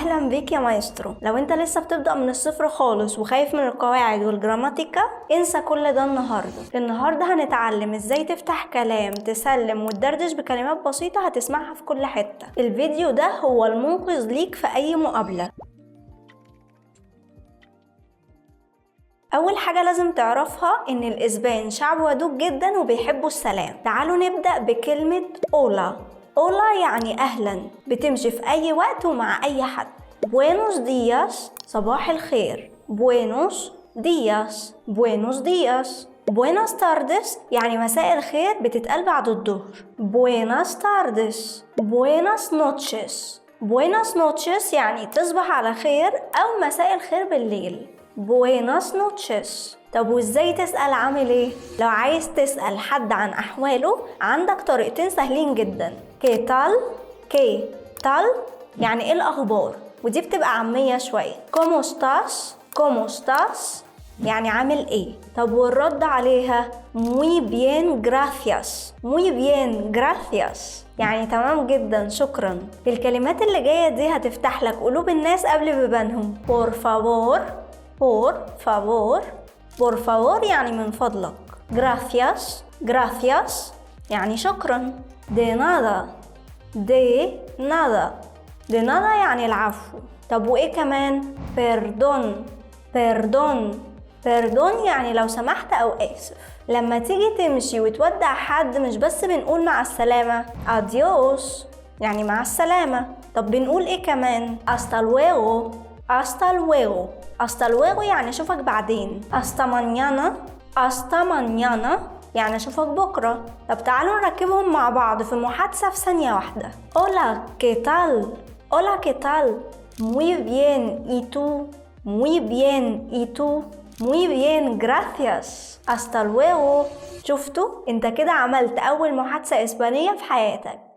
اهلا بيك يا مايسترو. لو انت لسه بتبدأ من الصفر خالص وخايف من القواعد والجراماتيكا، انسى كل ده. النهارده هنتعلم ازاي تفتح كلام، تسلم وتدردش بكلمات بسيطة هتسمعها في كل حتة. الفيديو ده هو المنقذ ليك في اي مقابلة. أول حاجة لازم تعرفها إن الإسبان شعب ودود جدا وبيحبوا السلام. تعالوا نبدأ بكلمة أولا. أولا يعني أهلا، بتمشي في أي وقت ومع أي حد. بوينوس دياس صباح الخير. بوينوس دياس. بوينوس دياس. بويناس تاردس يعني مساء الخير، بتتقال بعد الظهر. بويناس تاردس. بويناس نوتشيس. بويناس نوتشيس يعني تصبح على خير أو مساء الخير بالليل. بويناس نوتشيس. طب وازاي تسأل عامل ايه؟ لو عايز تسأل حد عن أحواله عندك طريقتين سهلين جدا. كي تال يعني ايه الأخبار، ودي بتبقى عامية شوية. كومو ستاس يعني عامل ايه. طب والرد عليها muy bien gracias. muy bien gracias يعني تمام جدا شكرا. الكلمات اللي جاية دي هتفتح لك قلوب الناس قبل بيبانهم. por favor. por favor يعني من فضلك. gracias يعني شكرا. de nada يعني العفو. طب وايه كمان؟ perdón يعني لو سمحت او اسف. لما تيجي تمشي وتودع حد مش بس بنقول مع السلامة adiós يعني مع السلامة، طب بنقول ايه كمان؟ hasta luego يعني اشوفك بعدين. hasta mañana يعني اشوفك بكرة. طب تعالوا نركبهم مع بعض في محادثة في ثانية واحدة. hola qué tal muy bien y tú. muy bien gracias. hasta luego. شفتوا؟ انت كده عملت اول محادثة اسبانية في حياتك.